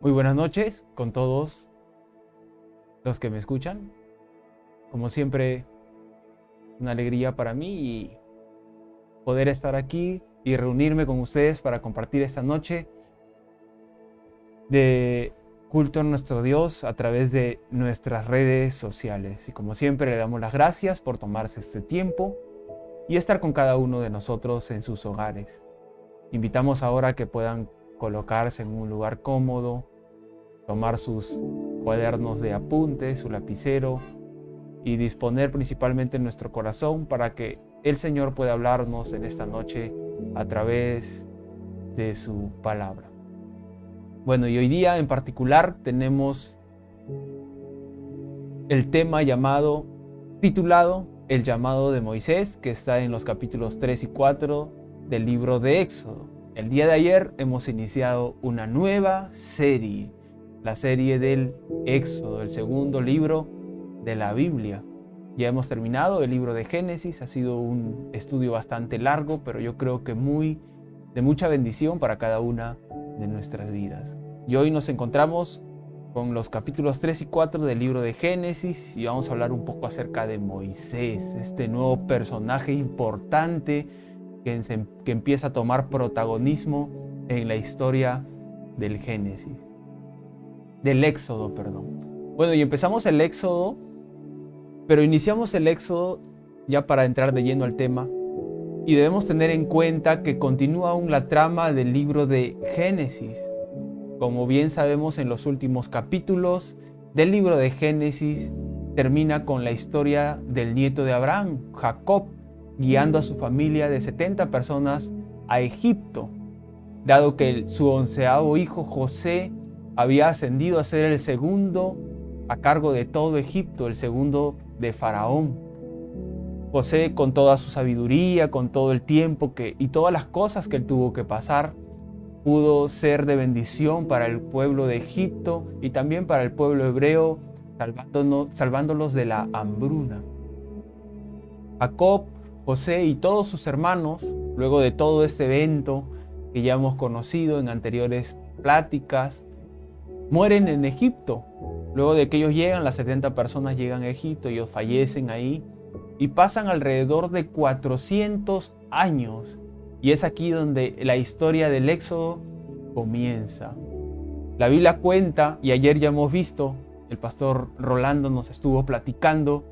Muy buenas noches con todos los que me escuchan. Como siempre, una alegría para mí y poder estar aquí y reunirme con ustedes para compartir esta noche de culto a nuestro Dios a través de nuestras redes sociales. Y como siempre, le damos las gracias por tomarse este tiempo y estar con cada uno de nosotros en sus hogares. Invitamos ahora a que puedan colocarse en un lugar cómodo, tomar sus cuadernos de apuntes, su lapicero y disponer principalmente nuestro corazón para que el Señor pueda hablarnos en esta noche a través de su palabra. Bueno, y hoy día en particular tenemos el tema titulado El llamado de Moisés, que está en los capítulos 3 y 4 del libro de Éxodo. El día de ayer hemos iniciado una nueva serie, la serie del Éxodo, el segundo libro de la Biblia. Ya hemos terminado el libro de Génesis, ha sido un estudio bastante largo, pero yo creo que de mucha bendición para cada una de nuestras vidas. Y hoy nos encontramos con los capítulos 3 y 4 del libro de Génesis y vamos a hablar un poco acerca de Moisés, este nuevo personaje importante que empieza a tomar protagonismo en la historia del Éxodo, perdón. Bueno, y empezamos el Éxodo, pero iniciamos el Éxodo ya para entrar de lleno al tema y debemos tener en cuenta que continúa aún la trama del libro de Génesis. Como bien sabemos, en los últimos capítulos del libro de Génesis termina con la historia del nieto de Abraham, Jacob, guiando a su familia de 70 personas a Egipto, dado que su 11º hijo, José, había ascendido a ser el segundo a cargo de todo Egipto, el segundo de Faraón. José, con toda su sabiduría, con todo el tiempo y todas las cosas que él tuvo que pasar, pudo ser de bendición para el pueblo de Egipto y también para el pueblo hebreo, salvándolos de la hambruna. Jacob, José y todos sus hermanos, luego de todo este evento que ya hemos conocido en anteriores pláticas, mueren en Egipto. Luego de que ellos llegan, las 70 personas llegan a Egipto, ellos fallecen ahí y pasan alrededor de 400 años. Y es aquí donde la historia del Éxodo comienza. La Biblia cuenta, y ayer ya hemos visto, el pastor Rolando nos estuvo platicando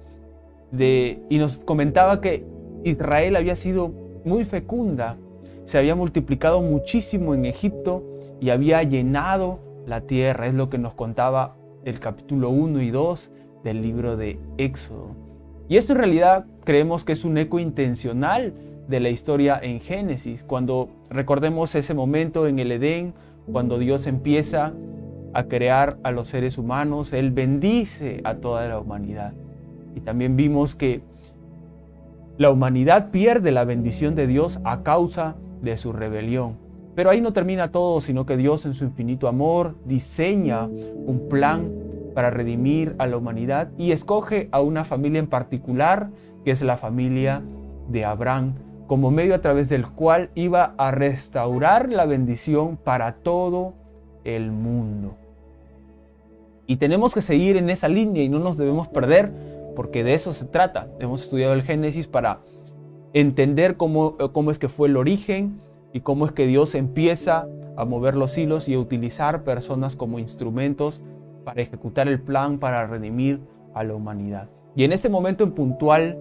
y nos comentaba que Israel había sido muy fecunda, se había multiplicado muchísimo en Egipto y había llenado la tierra. Es lo que nos contaba el capítulo 1 y 2 del libro de Éxodo. Y esto en realidad creemos que es un eco intencional de la historia en Génesis, cuando recordemos ese momento en el Edén, cuando Dios empieza a crear a los seres humanos, Él bendice a toda la humanidad. Y también vimos que la humanidad pierde la bendición de Dios a causa de su rebelión. Pero ahí no termina todo, sino que Dios en su infinito amor diseña un plan para redimir a la humanidad y escoge a una familia en particular, que es la familia de Abraham, como medio a través del cual iba a restaurar la bendición para todo el mundo. Y tenemos que seguir en esa línea y no nos debemos perder, porque de eso se trata. Hemos estudiado el Génesis para entender cómo es que fue el origen y cómo es que Dios empieza a mover los hilos y a utilizar personas como instrumentos para ejecutar el plan para redimir a la humanidad. Y en este momento en puntual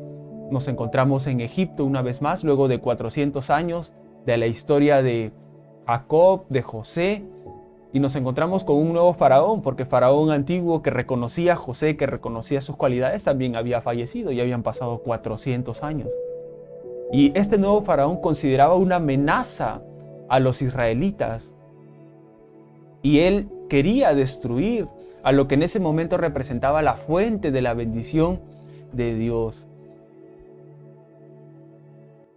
nos encontramos en Egipto una vez más, luego de 400 años de la historia de Jacob, de José, y nos encontramos con un nuevo faraón, porque Faraón antiguo que reconocía a José, que reconocía sus cualidades, también había fallecido, ya habían pasado 400 años. Y este nuevo faraón consideraba una amenaza a los israelitas, y él quería destruir a lo que en ese momento representaba la fuente de la bendición de Dios.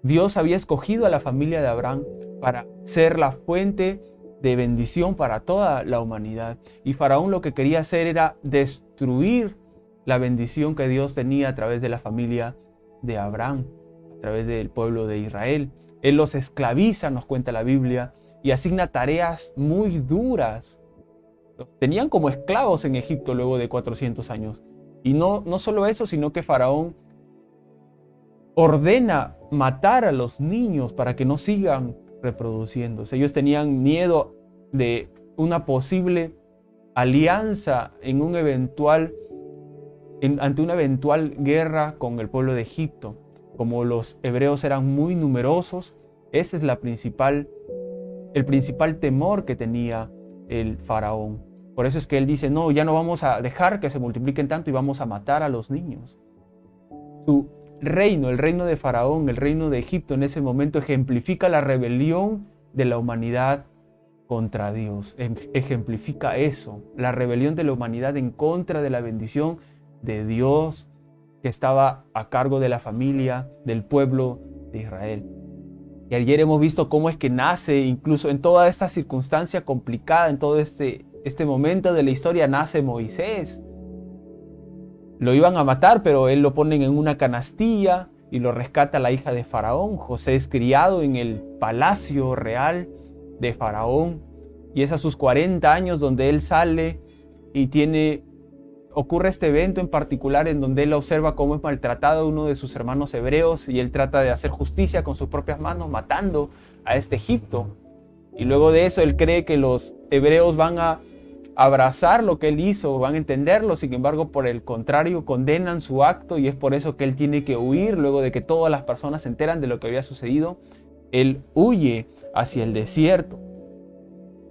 Dios había escogido a la familia de Abraham para ser la fuente de bendición para toda la humanidad. Y Faraón lo que quería hacer era destruir la bendición que Dios tenía a través de la familia de Abraham, a través del pueblo de Israel. Él los esclaviza, nos cuenta la Biblia, y asigna tareas muy duras Los tenían como esclavos en Egipto luego de 400 años. Y no solo eso, sino que Faraón ordena matar a los niños para que no sigan reproduciéndose. Ellos tenían miedo de una posible alianza ante una eventual guerra con el pueblo de Egipto. Como los hebreos eran muy numerosos, ese es el principal temor que tenía el faraón. Por eso es que él dice, no, ya no vamos a dejar que se multipliquen tanto y vamos a matar a los niños. Su reino, el reino de Faraón, el reino de Egipto en ese momento ejemplifica la rebelión de la humanidad contra Dios. Ejemplifica eso, la rebelión de la humanidad en contra de la bendición de Dios que estaba a cargo de la familia, del pueblo de Israel. Y ayer hemos visto cómo es que nace, incluso en toda esta circunstancia complicada, en todo este momento de la historia, nace Moisés. Lo iban a matar, pero él lo ponen en una canastilla y lo rescata la hija de Faraón. José es criado en el palacio real de Faraón. Y es a sus 40 años donde él sale y ocurre este evento en particular en donde él observa cómo es maltratado uno de sus hermanos hebreos y él trata de hacer justicia con sus propias manos, matando a este Egipto. Y luego de eso él cree que los hebreos van a abrazar lo que él hizo, van a entenderlo. Sin embargo, por el contrario, condenan su acto y es por eso que él tiene que huir. Luego de que todas las personas se enteran de lo que había sucedido, él huye hacia el desierto.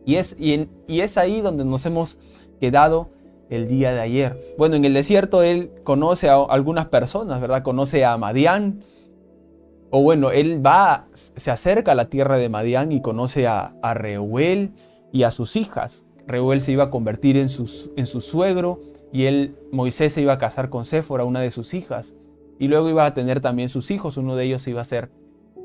Y es ahí donde nos hemos quedado el día de ayer. Bueno, en el desierto él conoce a algunas personas, ¿verdad? Conoce a Madián. O bueno, él se acerca a la tierra de Madián y conoce a Reuel y a sus hijas. Reuel se iba a convertir en su suegro y Moisés se iba a casar con Séfora, una de sus hijas. Y luego iba a tener también sus hijos, uno de ellos iba a ser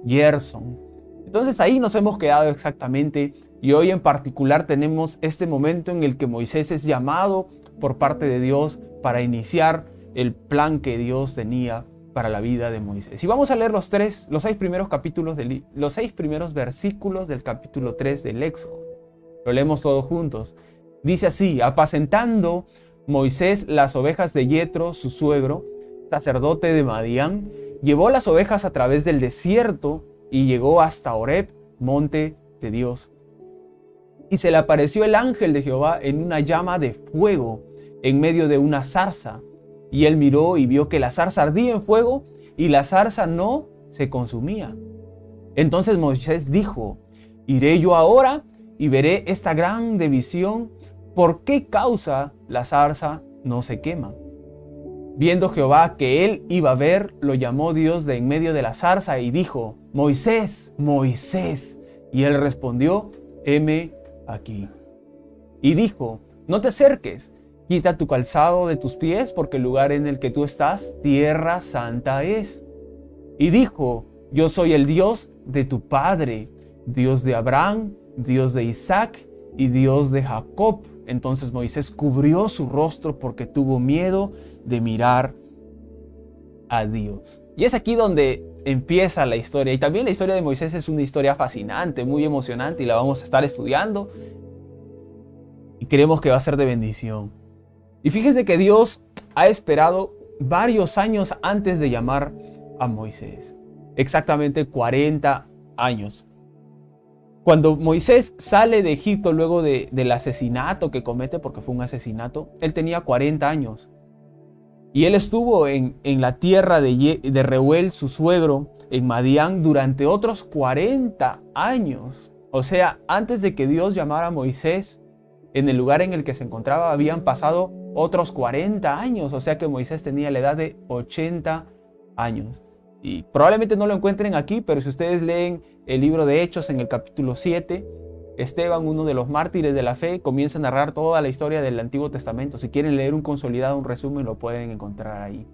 Gerson. Entonces ahí nos hemos quedado exactamente y hoy en particular tenemos este momento en el que Moisés es llamado por parte de Dios para iniciar el plan que Dios tenía para la vida de Moisés. Y vamos a leer los 6 primeros versículos del capítulo 3 del Éxodo. Lo leemos todos juntos. Dice así: apacentando Moisés las ovejas de Yetro, su suegro, sacerdote de Madián, llevó las ovejas a través del desierto y llegó hasta Horeb, monte de Dios. Y se le apareció el ángel de Jehová en una llama de fuego en medio de una zarza. Y él miró y vio que la zarza ardía en fuego y la zarza no se consumía. Entonces Moisés dijo: iré yo ahora y veré esta grande visión, ¿por qué causa la zarza no se quema? Viendo Jehová que él iba a ver, lo llamó Dios de en medio de la zarza y dijo: Moisés, Moisés. Y él respondió: heme aquí. Y dijo: no te acerques, quita tu calzado de tus pies, porque el lugar en el que tú estás, tierra santa es. Y dijo: yo soy el Dios de tu padre, Dios de Abraham, Dios de Isaac y Dios de Jacob. Entonces Moisés cubrió su rostro porque tuvo miedo de mirar a Dios. Y es aquí donde empieza la historia. Y también la historia de Moisés es una historia fascinante, muy emocionante, y la vamos a estar estudiando. Y creemos que va a ser de bendición. Y fíjense que Dios ha esperado varios años antes de llamar a Moisés. Exactamente 40 años. Cuando Moisés sale de Egipto luego del asesinato que comete, porque fue un asesinato, él tenía 40 años. Y él estuvo en la tierra de Reuel, su suegro, en Madián, durante otros 40 años. O sea, antes de que Dios llamara a Moisés, en el lugar en el que se encontraba habían pasado otros 40 años. O sea que Moisés tenía la edad de 80 años. Y probablemente no lo encuentren aquí, pero si ustedes leen el libro de Hechos en el capítulo 7, Esteban, uno de los mártires de la fe, comienza a narrar toda la historia del Antiguo Testamento. Si quieren leer un consolidado, un resumen, lo pueden encontrar ahí.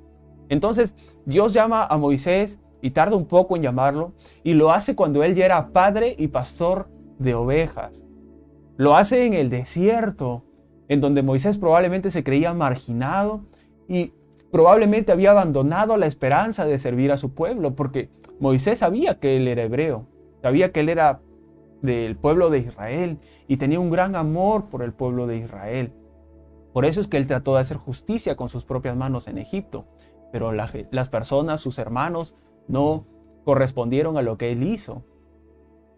Entonces, Dios llama a Moisés y tarda un poco en llamarlo, y lo hace cuando él ya era padre y pastor de ovejas. Lo hace en el desierto, en donde Moisés probablemente se creía marginado y probablemente había abandonado la esperanza de servir a su pueblo, porque Moisés sabía que él era hebreo, sabía que él era del pueblo de Israel y tenía un gran amor por el pueblo de Israel. Por eso es que él trató de hacer justicia con sus propias manos en Egipto. Pero las personas, sus hermanos, no correspondieron a lo que él hizo.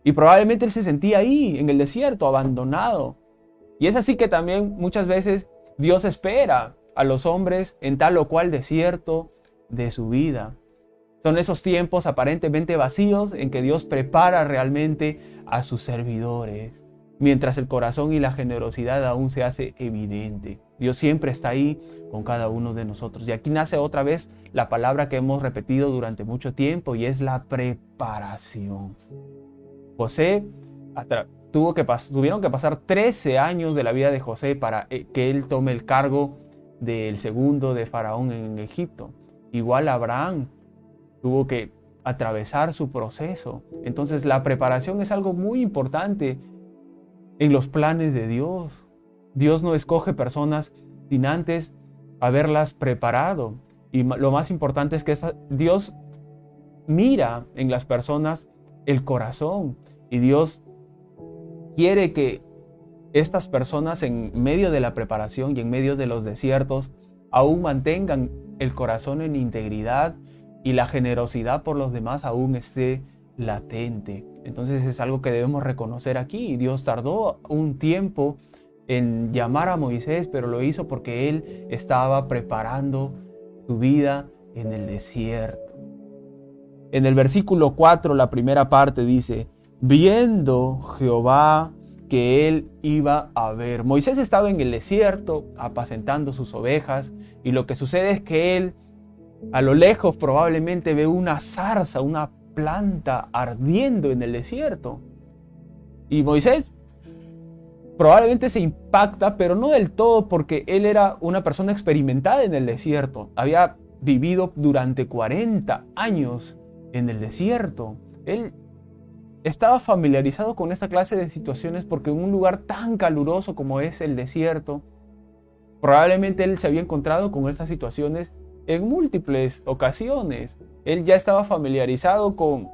Y probablemente él se sentía ahí, en el desierto, abandonado. Y es así que también muchas veces Dios espera a los hombres en tal o cual desierto de su vida. Son esos tiempos aparentemente vacíos en que Dios prepara realmente a sus servidores, mientras el corazón y la generosidad aún se hace evidente. Dios siempre está ahí con cada uno de nosotros. Y aquí nace otra vez la palabra que hemos repetido durante mucho tiempo y es la preparación. José tuvieron que pasar 13 años de la vida de José para que él tome el cargo del segundo de Faraón en Egipto. Igual Abraham tuvo que atravesar su proceso. Entonces la preparación es algo muy importante en los planes de Dios. Dios no escoge personas sin antes haberlas preparado. Y lo más importante es que Dios mira en las personas el corazón. Y Dios quiere que estas personas en medio de la preparación y en medio de los desiertos aún mantengan el corazón en integridad y la generosidad por los demás aún esté latente. Entonces es algo que debemos reconocer aquí. Dios tardó un tiempo en llamar a Moisés, pero lo hizo porque él estaba preparando su vida en el desierto. En el versículo 4, la primera parte dice: viendo Jehová que él iba a ver. Moisés estaba en el desierto apacentando sus ovejas y lo que sucede es que él a lo lejos probablemente ve una zarza, una planta ardiendo en el desierto. Y Moisés probablemente se impacta, pero no del todo, porque él era una persona experimentada en el desierto. Había vivido durante 40 años en el desierto. Él estaba familiarizado con esta clase de situaciones porque en un lugar tan caluroso como es el desierto, probablemente él se había encontrado con estas situaciones en múltiples ocasiones. Él ya estaba familiarizado con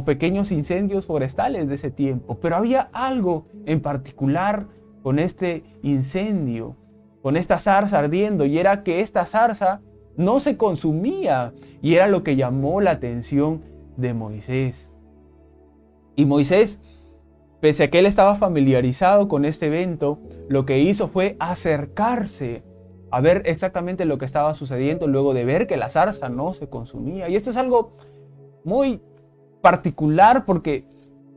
pequeños incendios forestales de ese tiempo, pero había algo en particular con este incendio, con esta zarza ardiendo, y era que esta zarza no se consumía, y era lo que llamó la atención de Moisés. Y Moisés, pese a que él estaba familiarizado con este evento, lo que hizo fue acercarse a ver exactamente lo que estaba sucediendo luego de ver que la zarza no se consumía. Y esto es algo muy particular porque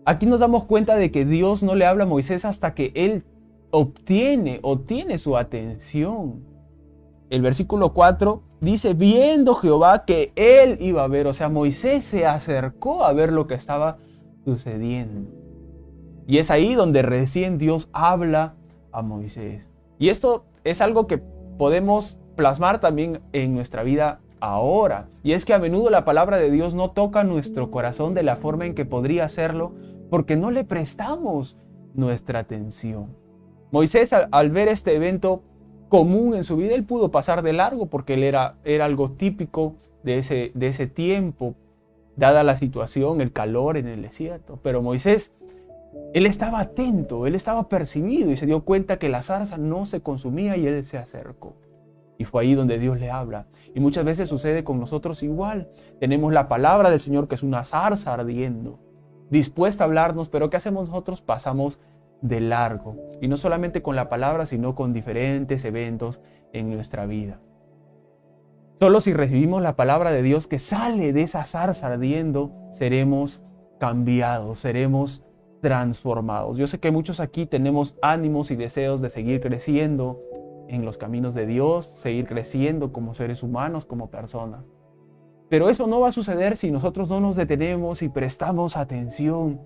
aquí nos damos cuenta de que Dios no le habla a Moisés hasta que él obtiene su atención. El versículo 4 dice: viendo Jehová que él iba a ver. O sea, Moisés se acercó a ver lo que estaba sucediendo. Y es ahí donde recién Dios habla a Moisés. Y esto es algo que podemos plasmar también en nuestra vida ahora. Y es que a menudo la palabra de Dios no toca nuestro corazón de la forma en que podría hacerlo porque no le prestamos nuestra atención. Moisés, al ver este evento común en su vida, él pudo pasar de largo porque él era algo típico de ese tiempo, dada la situación, el calor en el desierto. Pero Moisés, él estaba atento, él estaba percibido y se dio cuenta que la zarza no se consumía y él se acercó. Y fue ahí donde Dios le habla. Y muchas veces sucede con nosotros igual. Tenemos la palabra del Señor que es una zarza ardiendo, dispuesta a hablarnos, pero ¿qué hacemos nosotros? Pasamos de largo. Y no solamente con la palabra, sino con diferentes eventos en nuestra vida. Solo si recibimos la palabra de Dios que sale de esa zarza ardiendo, seremos cambiados, seremos transformados. Yo sé que muchos aquí tenemos ánimos y deseos de seguir creciendo en los caminos de Dios, seguir creciendo como seres humanos, como personas. Pero eso no va a suceder si nosotros no nos detenemos y prestamos atención,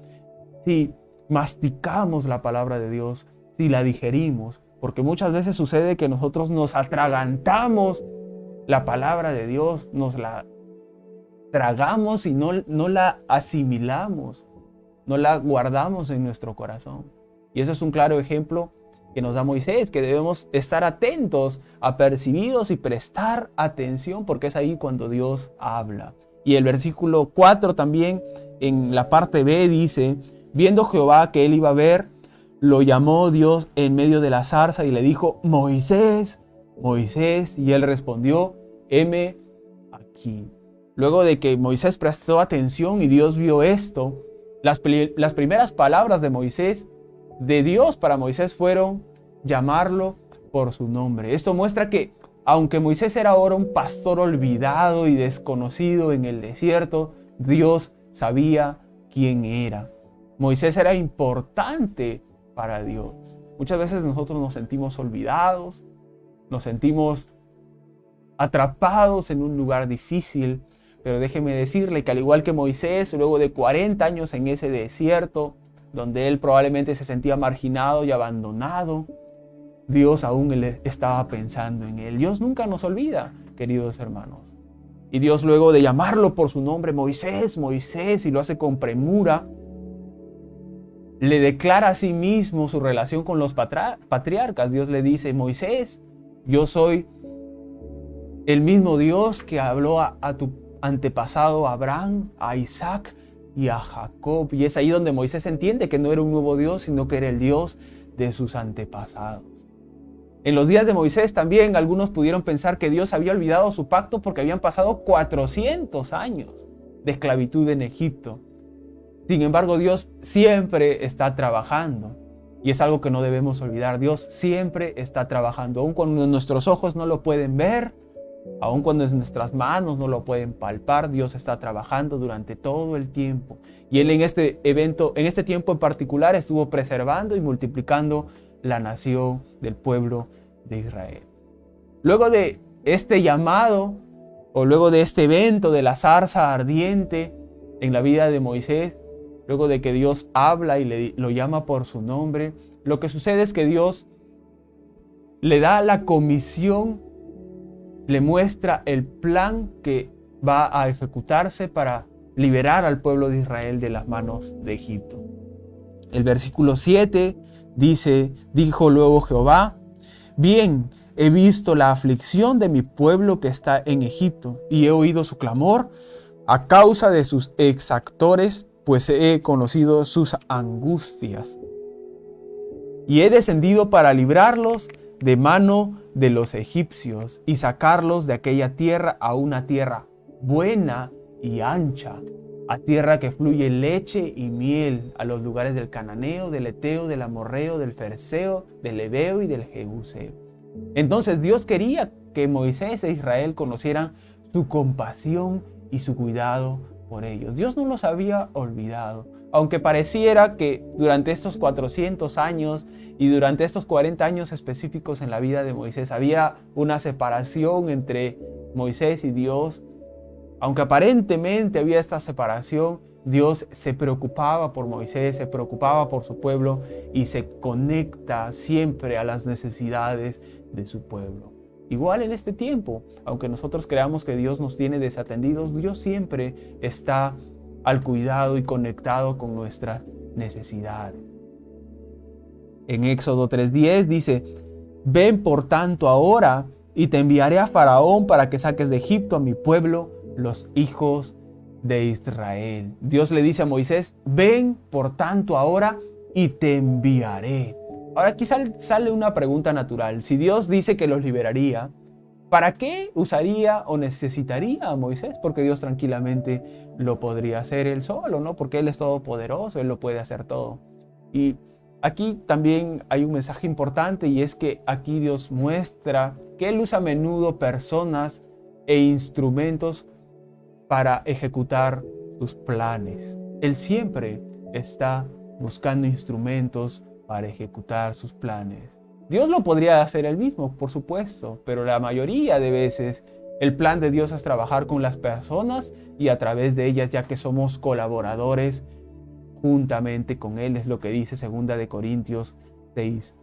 si masticamos la palabra de Dios, si la digerimos, porque muchas veces sucede que nosotros nos atragantamos la palabra de Dios, nos la tragamos y no la asimilamos, no la guardamos en nuestro corazón. Y eso es un claro ejemplo que nos da Moisés, que debemos estar atentos, apercibidos y prestar atención, porque es ahí cuando Dios habla. Y el versículo 4 también, en la parte B, dice: Viendo Jehová que él iba a ver, lo llamó Dios en medio de la zarza y le dijo: Moisés, Moisés. Y él respondió: heme aquí. Luego de que Moisés prestó atención y Dios vio esto, las primeras palabras de Dios para Moisés fueron llamarlo por su nombre. Esto muestra que aunque Moisés era ahora un pastor olvidado y desconocido en el desierto, Dios sabía quién era. Moisés era importante para Dios. Muchas veces nosotros nos sentimos olvidados, nos sentimos atrapados en un lugar difícil, pero déjeme decirle que al igual que Moisés, luego de 40 años en ese desierto, donde él probablemente se sentía marginado y abandonado, Dios aún estaba pensando en él. Dios nunca nos olvida, queridos hermanos. Y Dios, luego de llamarlo por su nombre, Moisés, Moisés, y lo hace con premura, le declara a sí mismo su relación con los patriarcas. Dios le dice: Moisés, yo soy el mismo Dios que habló a tu antepasado Abraham, a Isaac y a Jacob. Y es ahí donde Moisés entiende que no era un nuevo Dios, sino que era el Dios de sus antepasados. En los días de Moisés también algunos pudieron pensar que Dios había olvidado su pacto porque habían pasado 400 años de esclavitud en Egipto. Sin embargo, Dios siempre está trabajando. Y es algo que no debemos olvidar. Dios siempre está trabajando. Aun cuando nuestros ojos no lo pueden ver, aun cuando nuestras manos no lo pueden palpar, Dios está trabajando durante todo el tiempo. Y Él en este tiempo en particular, estuvo preservando y multiplicando la nación del pueblo de Israel. Luego de este llamado, o luego de este evento de la zarza ardiente en la vida de Moisés, luego de que Dios habla y lo llama por su nombre, lo que sucede es que Dios le da la comisión, le muestra el plan que va a ejecutarse para liberar al pueblo de Israel de las manos de Egipto. El versículo 7 dice: dijo luego Jehová: bien, he visto la aflicción de mi pueblo que está en Egipto, y he oído su clamor a causa de sus exactores, pues he conocido sus angustias. Y he descendido para librarlos de mano de los egipcios y sacarlos de aquella tierra a una tierra buena y ancha, a tierra que fluye leche y miel, a los lugares del cananeo, del eteo, del amorreo, del fereceo, del heveo y del jebuseo. Entonces Dios quería que Moisés e Israel conocieran su compasión y su cuidado por ellos. Dios no los había olvidado, aunque pareciera que durante estos 400 años y durante estos 40 años específicos en la vida de Moisés había una separación entre Moisés y Dios. Aunque aparentemente había esta separación, Dios se preocupaba por Moisés, se preocupaba por su pueblo y se conecta siempre a las necesidades de su pueblo. Igual en este tiempo, aunque nosotros creamos que Dios nos tiene desatendidos, Dios siempre está al cuidado y conectado con nuestras necesidades. En Éxodo 3:10 dice: ven por tanto ahora y te enviaré a Faraón para que saques de Egipto a mi pueblo, los hijos de Israel. Dios le dice a Moisés: ven por tanto ahora y te enviaré. Ahora aquí sale una pregunta natural. Si Dios dice que los liberaría, ¿para qué usaría o necesitaría a Moisés? Porque Dios tranquilamente lo podría hacer él solo, ¿no? Porque Él es todopoderoso, Él lo puede hacer todo. Y aquí también hay un mensaje importante, y es que aquí Dios muestra que Él usa a menudo personas e instrumentos para ejecutar sus planes. Él siempre está buscando instrumentos para ejecutar sus planes. Dios lo podría hacer él mismo, por supuesto, pero la mayoría de veces el plan de Dios es trabajar con las personas y a través de ellas, ya que somos colaboradores juntamente con Él. Es lo que dice 2 Corintios 6:1.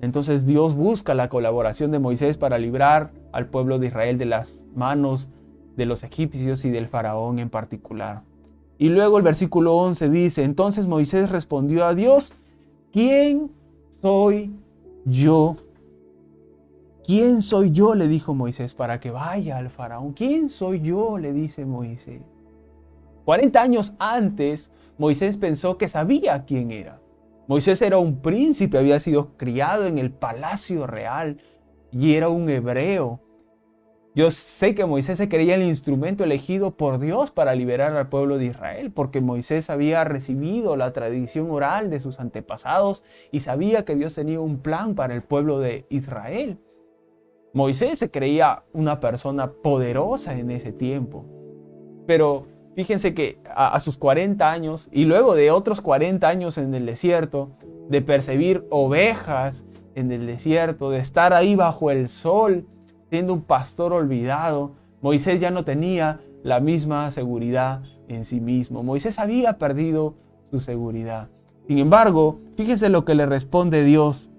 Entonces Dios busca la colaboración de Moisés para librar al pueblo de Israel de las manos de los egipcios y del faraón en particular. Y luego el versículo 11 dice: entonces Moisés respondió a Dios: ¿quién soy yo? ¿Quién soy yo?, le dijo Moisés, para que vaya al faraón. ¿Quién soy yo?, le dice Moisés. 40 años antes, Moisés pensó que sabía quién era. Moisés era un príncipe, había sido criado en el palacio real y era un hebreo. Yo sé que Moisés se creía el instrumento elegido por Dios para liberar al pueblo de Israel, porque Moisés había recibido la tradición oral de sus antepasados y sabía que Dios tenía un plan para el pueblo de Israel. Moisés se creía una persona poderosa en ese tiempo. Pero fíjense que a sus 40 años y luego de otros 40 años en el desierto, de percibir ovejas en el desierto, de estar ahí bajo el sol, siendo un pastor olvidado, Moisés ya no tenía la misma seguridad en sí mismo. Moisés había perdido su seguridad. Sin embargo, fíjense lo que le responde Dios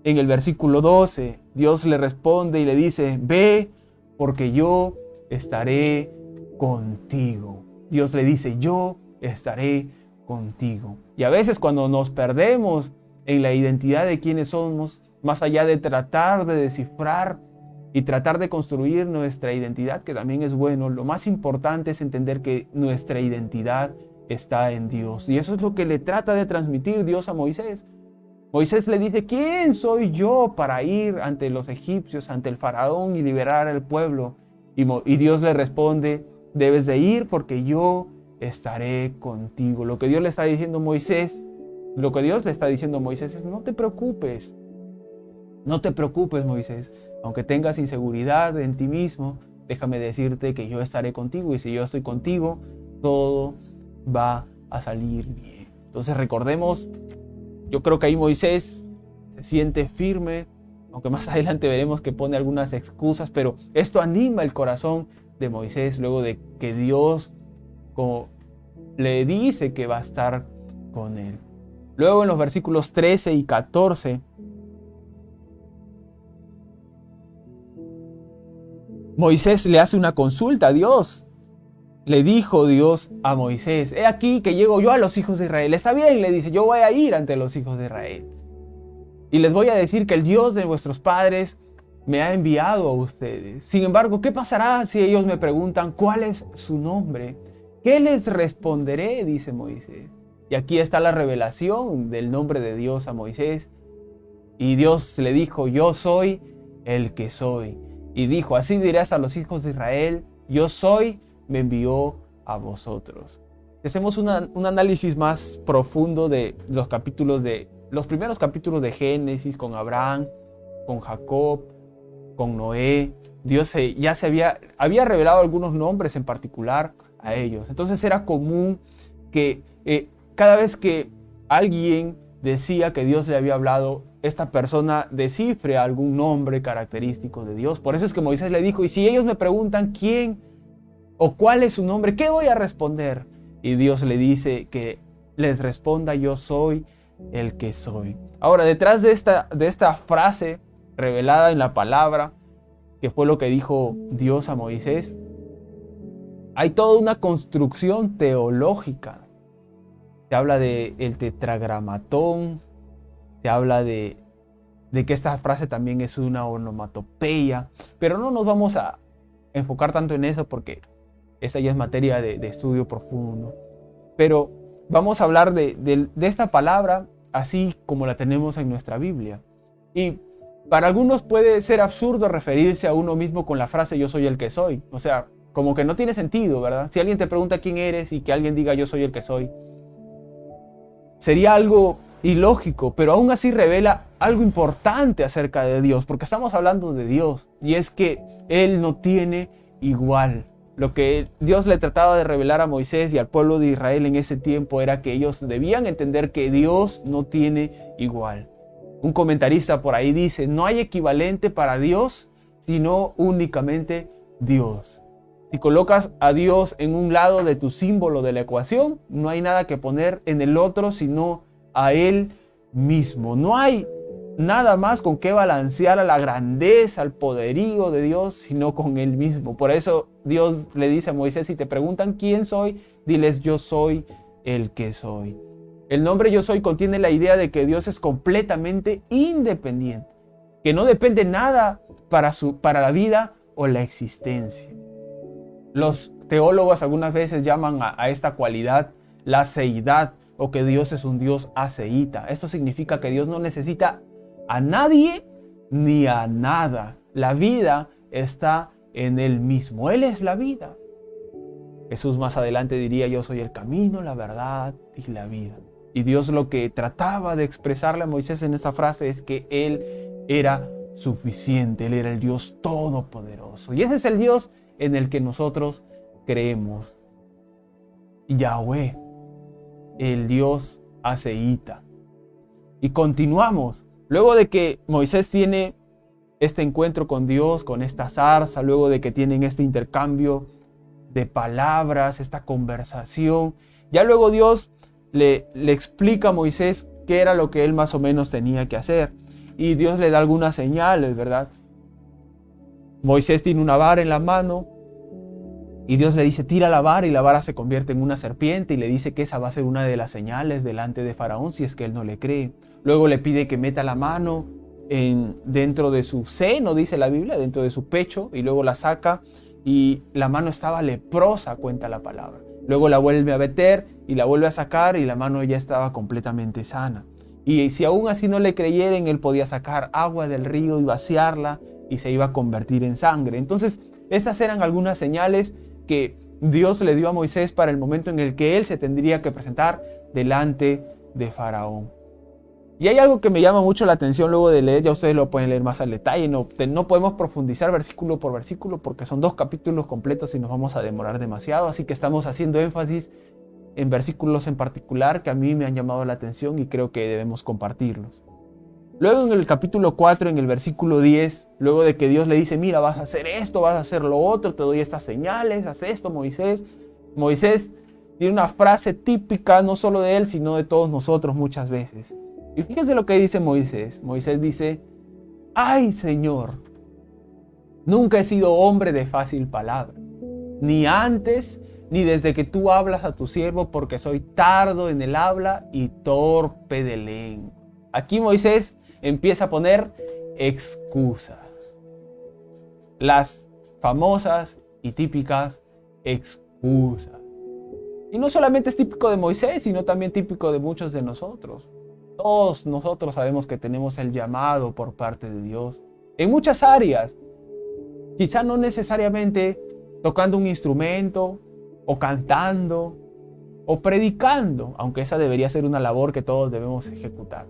en el versículo 12. Dios le responde y le dice: ve, porque yo estaré contigo. Dios le dice: yo estaré contigo. Y a veces cuando nos perdemos en la identidad de quiénes somos, más allá de tratar de descifrar y tratar de construir nuestra identidad, que también es bueno, lo más importante es entender que nuestra identidad está en Dios. Y eso es lo que le trata de transmitir Dios a Moisés. Moisés le dice: ¿quién soy yo para ir ante los egipcios, ante el faraón y liberar al pueblo? Y Dios le responde: debes de ir porque yo estaré contigo. Lo que Dios le está diciendo a Moisés, es: no te preocupes. No te preocupes, Moisés. Aunque tengas inseguridad en ti mismo, déjame decirte que yo estaré contigo. Y si yo estoy contigo, todo va a salir bien. Entonces recordemos, yo creo que ahí Moisés se siente firme, aunque más adelante veremos que pone algunas excusas, pero esto anima el corazón de Moisés luego de que Dios le dice que va a estar con él. Luego en los versículos 13 y 14, Moisés le hace una consulta a Dios. Le dijo Dios a Moisés: he aquí que llego yo a los hijos de Israel. Está bien, le dice, yo voy a ir ante los hijos de Israel. Y les voy a decir que el Dios de vuestros padres me ha enviado a ustedes. Sin embargo, ¿qué pasará si ellos me preguntan cuál es su nombre? ¿Qué les responderé?, dice Moisés. Y aquí está la revelación del nombre de Dios a Moisés. Y Dios le dijo: yo soy el que soy. Y dijo: así dirás a los hijos de Israel: yo soy, me envió a vosotros. Hacemos un análisis más profundo de los primeros capítulos de Génesis, con Abraham, con Jacob, con Noé. Dios ya se había revelado algunos nombres en particular a ellos. Entonces era común que cada vez que alguien decía que Dios le había hablado, esta persona descifre algún nombre característico de Dios. Por eso es que Moisés le dijo: y si ellos me preguntan quién o cuál es su nombre, ¿qué voy a responder? Y Dios le dice que les responda: yo soy el que soy. Ahora, detrás de esta frase revelada en la palabra, que fue lo que dijo Dios a Moisés, hay toda una construcción teológica. Se habla del tetragramatón, se habla de que esta frase también es una onomatopeya, pero no nos vamos a enfocar tanto en eso porque esa ya es materia de estudio profundo. Pero vamos a hablar de esta palabra así como la tenemos en nuestra Biblia. Y para algunos puede ser absurdo referirse a uno mismo con la frase yo soy el que soy. O sea, como que no tiene sentido, ¿verdad? Si alguien te pregunta quién eres y que alguien diga yo soy el que soy, sería algo ilógico, pero aún así revela algo importante acerca de Dios, porque estamos hablando de Dios, y es que Él no tiene igual. Lo que Dios le trataba de revelar a Moisés y al pueblo de Israel en ese tiempo era que ellos debían entender que Dios no tiene igual. Un comentarista por ahí dice: no hay equivalente para Dios, sino únicamente Dios. Si colocas a Dios en un lado de tu símbolo de la ecuación, no hay nada que poner en el otro sino a Él mismo. No hay nada más con que balancear a la grandeza, al poderío de Dios, sino con Él mismo. Por eso Dios le dice a Moisés: si te preguntan quién soy, diles yo soy el que soy. El nombre yo soy contiene la idea de que Dios es completamente independiente, que no depende nada para la vida o la existencia. Los teólogos algunas veces llaman a esta cualidad la aceidad, o que Dios es un Dios aceíta. Esto significa que Dios no necesita a nadie ni a nada. La vida está en Él mismo. Él es la vida. Jesús más adelante diría: yo soy el camino, la verdad y la vida. Y Dios lo que trataba de expresarle a Moisés en esa frase es que Él era suficiente. Él era el Dios todopoderoso. Y ese es el Dios en el que nosotros creemos. Yahweh, el Dios aceíta. Y continuamos. Luego de que Moisés tiene este encuentro con Dios, con esta zarza, luego de que tienen este intercambio de palabras, esta conversación, ya luego Dios le explica a Moisés qué era lo que él más o menos tenía que hacer. Y Dios le da algunas señales, ¿verdad? Moisés tiene una vara en la mano y Dios le dice: tira la vara, y la vara se convierte en una serpiente, y le dice que esa va a ser una de las señales delante de Faraón si es que él no le cree. Luego le pide que meta la mano dentro de su seno, dice la Biblia, dentro de su pecho, y luego la saca y la mano estaba leprosa, cuenta la palabra. Luego la vuelve a meter y la vuelve a sacar y la mano ya estaba completamente sana. Y si aún así no le creyeren, él podía sacar agua del río y vaciarla y se iba a convertir en sangre. Entonces, estas eran algunas señales que Dios le dio a Moisés para el momento en el que él se tendría que presentar delante de Faraón. Y hay algo que me llama mucho la atención luego de leer, ya ustedes lo pueden leer más al detalle, no podemos profundizar versículo por versículo porque son 2 capítulos completos y nos vamos a demorar demasiado, así que estamos haciendo énfasis en versículos en particular que a mí me han llamado la atención y creo que debemos compartirlos. Luego en el capítulo 4, en el versículo 10, luego de que Dios le dice: mira, vas a hacer esto, vas a hacer lo otro, te doy estas señales, haz esto, Moisés. Moisés tiene una frase típica no solo de él, sino de todos nosotros muchas veces. Y fíjense lo que dice Moisés. Moisés dice: ay, Señor, nunca he sido hombre de fácil palabra, ni antes ni desde que tú hablas a tu siervo, porque soy tardo en el habla y torpe de lengua. Aquí Moisés empieza a poner excusas. Las famosas y típicas excusas. Y no solamente es típico de Moisés, sino también típico de muchos de nosotros. Todos nosotros sabemos que tenemos el llamado por parte de Dios en muchas áreas. Quizá no necesariamente tocando un instrumento, o cantando, o predicando, aunque esa debería ser una labor que todos debemos ejecutar.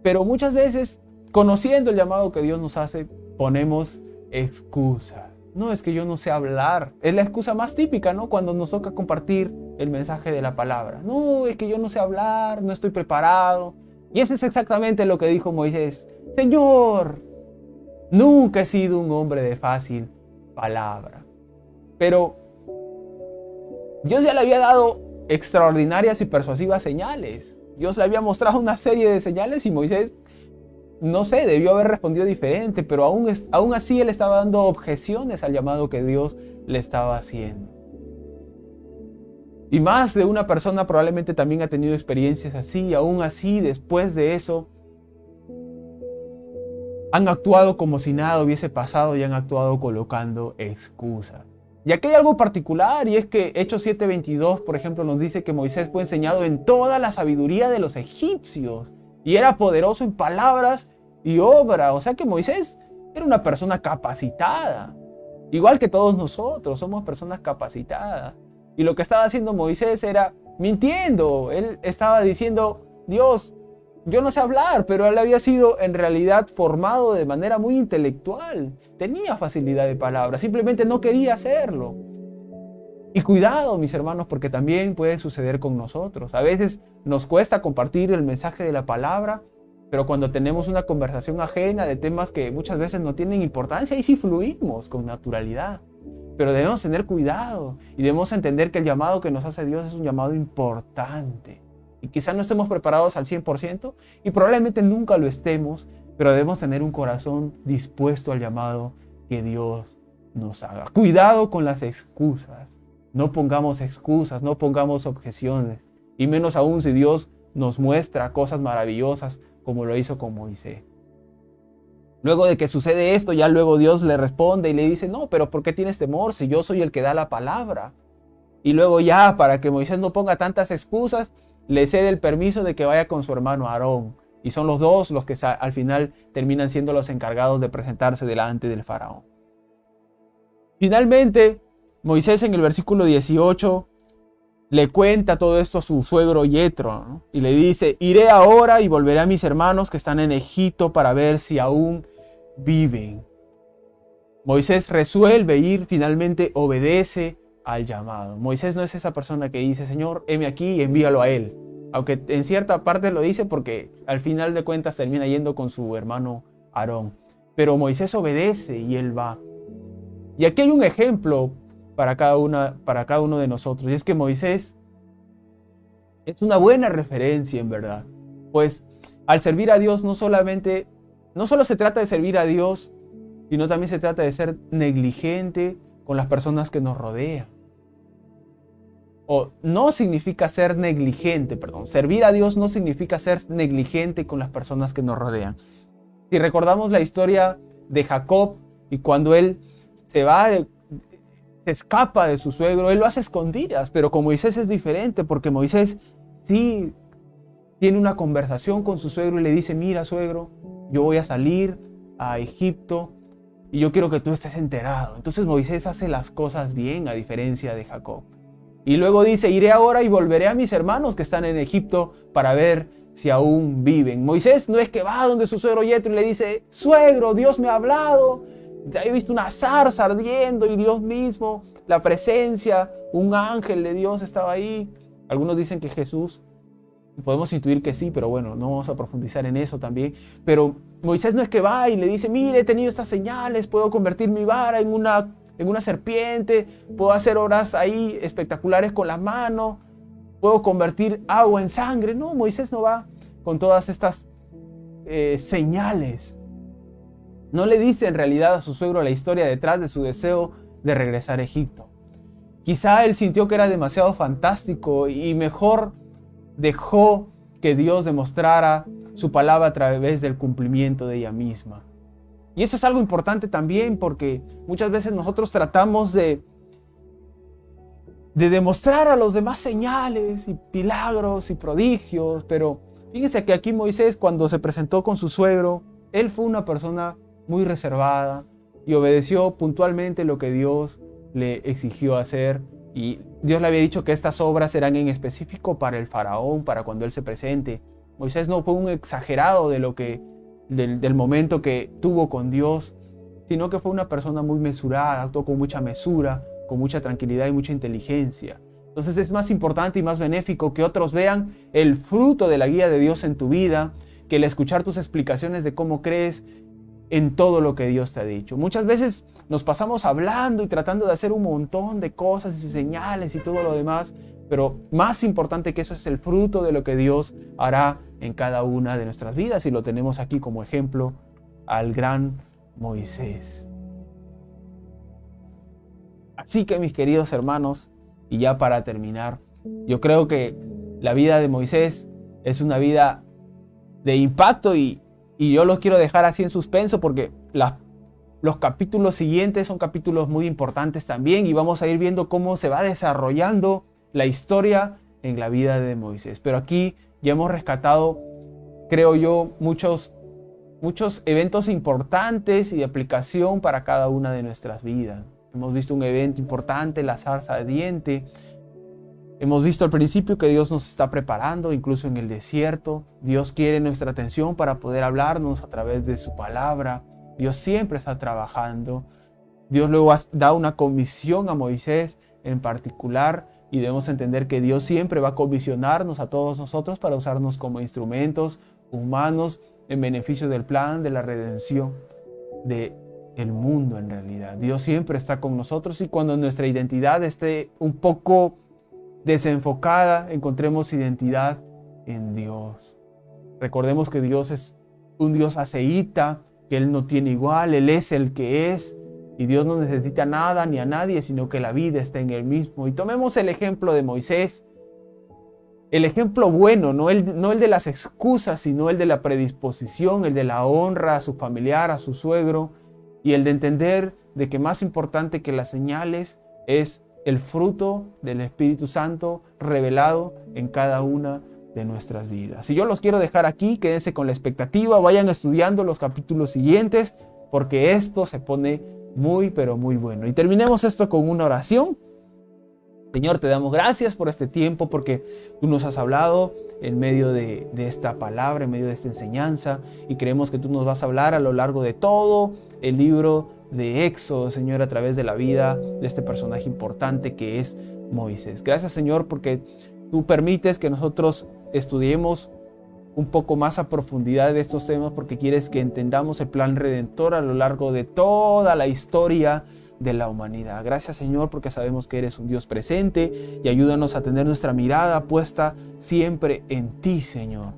Pero muchas veces, conociendo el llamado que Dios nos hace, ponemos excusas. No, es que yo no sé hablar. Es la excusa más típica, ¿no? Cuando nos toca compartir el mensaje de la palabra. No, es que yo no sé hablar, no estoy preparado. Y eso es exactamente lo que dijo Moisés. Señor, nunca he sido un hombre de fácil palabra. Pero Dios ya le había dado extraordinarias y persuasivas señales. Dios le había mostrado una serie de señales y Moisés, no sé, debió haber respondido diferente, pero aún así él estaba dando objeciones al llamado que Dios le estaba haciendo. Y más de una persona probablemente también ha tenido experiencias así, y aún así, después de eso, han actuado como si nada hubiese pasado y han actuado colocando excusas. Y aquí hay algo particular, y es que Hechos 7:22, por ejemplo, nos dice que Moisés fue enseñado en toda la sabiduría de los egipcios y era poderoso en palabras y obra. O sea que Moisés era una persona capacitada, igual que todos nosotros, somos personas capacitadas. Y lo que estaba haciendo Moisés era mintiendo. Él estaba diciendo: Dios, yo no sé hablar, pero él había sido en realidad formado de manera muy intelectual. Tenía facilidad de palabra, simplemente no quería hacerlo. Y cuidado, mis hermanos, porque también puede suceder con nosotros. A veces nos cuesta compartir el mensaje de la palabra, pero cuando tenemos una conversación ajena de temas que muchas veces no tienen importancia, ahí sí fluimos con naturalidad. Pero debemos tener cuidado y debemos entender que el llamado que nos hace Dios es un llamado importante. Y quizá no estemos preparados al 100% y probablemente nunca lo estemos, pero debemos tener un corazón dispuesto al llamado que Dios nos haga. Cuidado con las excusas. No pongamos excusas, no pongamos objeciones. Y menos aún si Dios nos muestra cosas maravillosas como lo hizo con Moisés. Luego de que sucede esto, ya luego Dios le responde y le dice: no, pero ¿por qué tienes temor si yo soy el que da la palabra? Y luego ya, para que Moisés no ponga tantas excusas, le cede el permiso de que vaya con su hermano Aarón. Y son los dos los que al final terminan siendo los encargados de presentarse delante del faraón. Finalmente, Moisés en el versículo 18 le cuenta todo esto a su suegro Yetro, ¿no? Y le dice: iré ahora y volveré a mis hermanos que están en Egipto para ver si aún viven. Moisés resuelve ir, finalmente obedece al llamado. Moisés no es esa persona que dice: Señor, heme aquí y envíalo a él. Aunque en cierta parte lo dice porque al final de cuentas termina yendo con su hermano Aarón. Pero Moisés obedece y él va. Y aquí hay un ejemplo para cada uno de nosotros. Y es que Moisés es una buena referencia en verdad. Pues al servir a Dios no solo se trata de servir a Dios, sino también se trata de ser negligente con las personas que nos rodean. O no significa ser negligente, perdón. Servir a Dios no significa ser negligente con las personas que nos rodean. Si recordamos la historia de Jacob y cuando él se escapa de su suegro, él lo hace a escondidas, pero con Moisés es diferente porque Moisés sí tiene una conversación con su suegro y le dice: mira, suegro, yo voy a salir a Egipto y yo quiero que tú estés enterado. Entonces Moisés hace las cosas bien a diferencia de Jacob. Y luego dice: iré ahora y volveré a mis hermanos que están en Egipto para ver si aún viven. Moisés no es que va donde su suegro Yetro y le dice: suegro, Dios me ha hablado, ya he visto una zarza ardiendo y Dios mismo, la presencia, un ángel de Dios estaba ahí. Algunos dicen que Jesús, podemos intuir que sí, pero bueno, no vamos a profundizar en eso también. Pero Moisés no es que va y le dice: mire, he tenido estas señales, puedo convertir mi vara en una serpiente, puedo hacer obras ahí espectaculares con las manos, puedo convertir agua en sangre. No, Moisés no va con todas estas señales. No le dice en realidad a su suegro la historia detrás de su deseo de regresar a Egipto. Quizá él sintió que era demasiado fantástico y mejor dejó que Dios demostrara su palabra a través del cumplimiento de ella misma. Y eso es algo importante también porque muchas veces nosotros tratamos de demostrar a los demás señales y milagros y prodigios, pero fíjense que aquí Moisés, cuando se presentó con su suegro, él fue una persona muy reservada y obedeció puntualmente lo que Dios le exigió hacer. Y Dios le había dicho que estas obras eran en específico para el faraón, para cuando él se presente. Moisés no fue un exagerado del momento que tuvo con Dios, sino que fue una persona muy mesurada, actuó con mucha mesura, con mucha tranquilidad y mucha inteligencia. Entonces es más importante y más benéfico que otros vean el fruto de la guía de Dios en tu vida, que el escuchar tus explicaciones de cómo crees en todo lo que Dios te ha dicho. Muchas veces nos pasamos hablando y tratando de hacer un montón de cosas y señales y todo lo demás, pero más importante que eso es el fruto de lo que Dios hará en cada una de nuestras vidas, y lo tenemos aquí como ejemplo al gran Moisés. Así que, mis queridos hermanos, y ya para terminar, yo creo que la vida de Moisés es una vida de impacto y yo los quiero dejar así en suspenso porque los capítulos siguientes son capítulos muy importantes también y vamos a ir viendo cómo se va desarrollando la historia en la vida de Moisés. Pero aquí ya hemos rescatado, creo yo, muchos eventos importantes y de aplicación para cada una de nuestras vidas. Hemos visto un evento importante, la zarza ardiente. Hemos visto al principio que Dios nos está preparando, incluso en el desierto. Dios quiere nuestra atención para poder hablarnos a través de su palabra. Dios siempre está trabajando. Dios luego da una comisión a Moisés en particular y debemos entender que Dios siempre va a comisionarnos a todos nosotros para usarnos como instrumentos humanos en beneficio del plan de la redención del mundo en realidad. Dios siempre está con nosotros y cuando nuestra identidad esté un poco desenfocada, encontremos identidad en Dios. Recordemos que Dios es un Dios aceíta, que Él no tiene igual, Él es el que es, y Dios no necesita nada ni a nadie, sino que la vida está en Él mismo. Y tomemos el ejemplo de Moisés, el ejemplo bueno, no el de las excusas, sino el de la predisposición, el de la honra a su familiar, a su suegro, y el de entender de que más importante que las señales es el fruto del Espíritu Santo revelado en cada una de nuestras vidas. Y yo los quiero dejar aquí, quédense con la expectativa, vayan estudiando los capítulos siguientes, porque esto se pone muy, pero muy bueno. Y terminemos esto con una oración. Señor, te damos gracias por este tiempo, porque tú nos has hablado en medio de esta palabra, en medio de esta enseñanza, y creemos que tú nos vas a hablar a lo largo de todo el libro de Éxodo, Señor, a través de la vida de este personaje importante que es Moisés. Gracias, Señor, porque tú permites que nosotros estudiemos un poco más a profundidad de estos temas, porque quieres que entendamos el plan redentor a lo largo de toda la historia de la humanidad. Gracias, Señor, porque sabemos que eres un Dios presente, y ayúdanos a tener nuestra mirada puesta siempre en ti, Señor,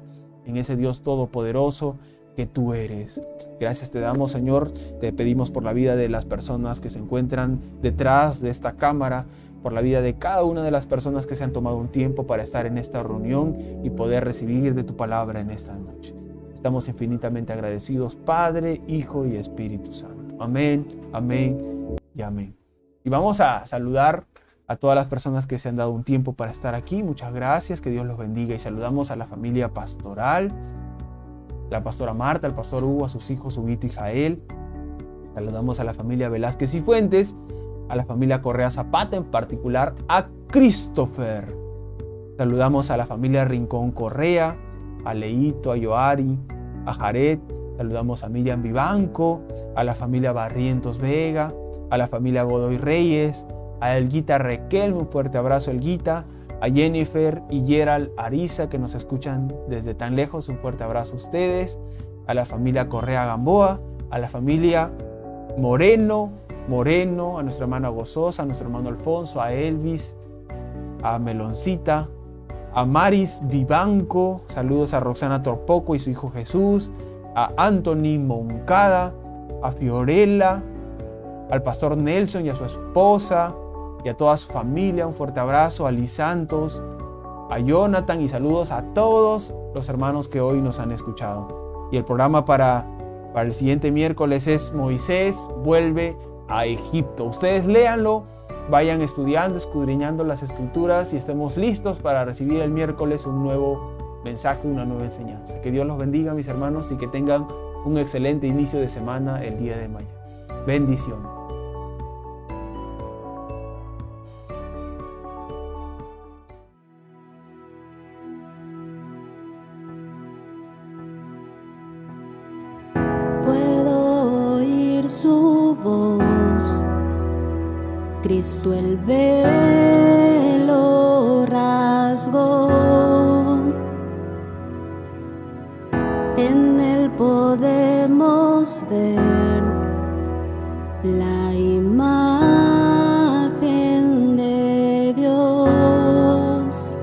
en ese Dios todopoderoso que tú eres. Gracias te damos, Señor, te pedimos por la vida de las personas que se encuentran detrás de esta cámara, por la vida de cada una de las personas que se han tomado un tiempo para estar en esta reunión y poder recibir de tu palabra en esta noche. Estamos infinitamente agradecidos, Padre, Hijo y Espíritu Santo. Amén, amén y amén. Y vamos a saludar a todas las personas que se han dado un tiempo para estar aquí. Muchas gracias, que Dios los bendiga. Y saludamos a la familia pastoral, la pastora Marta, el pastor Hugo, a sus hijos Huguito y Jael. Saludamos a la familia Velázquez y Fuentes, a la familia Correa Zapata, en particular a Christopher. Saludamos a la familia Rincón Correa, a Leito, a Yoari, a Jared. Saludamos a Miriam Vivanco, a la familia Barrientos Vega, a la familia Godoy Reyes, a Elguita Requelme, un fuerte abrazo Elguita, a Jennifer y Gerald Ariza, que nos escuchan desde tan lejos, un fuerte abrazo a ustedes, a la familia Correa Gamboa, a la familia Moreno, a nuestra hermana Gozosa, a nuestro hermano Alfonso, a Elvis, a Meloncita, a Maris Vivanco, saludos a Roxana Torpoco y su hijo Jesús, a Anthony Moncada, a Fiorella, al pastor Nelson y a su esposa y a toda su familia, un fuerte abrazo, a Liz Santos, a Jonathan, y saludos a todos los hermanos que hoy nos han escuchado. Y el programa para el siguiente miércoles es Moisés vuelve a Egipto. Ustedes léanlo, vayan estudiando, escudriñando las escrituras, y estemos listos para recibir el miércoles un nuevo mensaje, una nueva enseñanza. Que Dios los bendiga, mis hermanos, y que tengan un excelente inicio de semana el día de mañana. Bendiciones. Puedo oír su voz, Cristo el velo rasgó, en él podemos ver la imagen de Dios.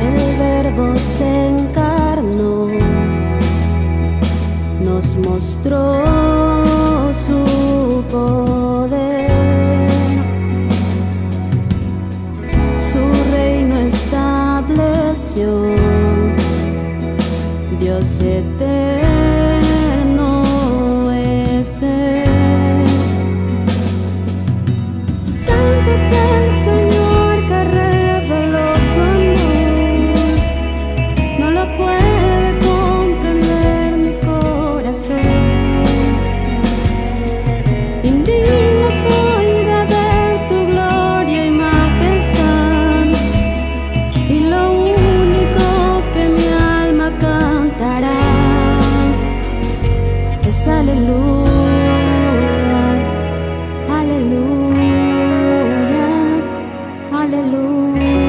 El Verbo se encarnó, nos mostró su poder, su reino estableció, Dios eterno es Él. Santo es el Señor que reveló su amor, no lo puede comprender mi corazón. Indigno soy de ver tu gloria y majestad, y lo único que mi alma cantará es aleluya, aleluya, aleluya.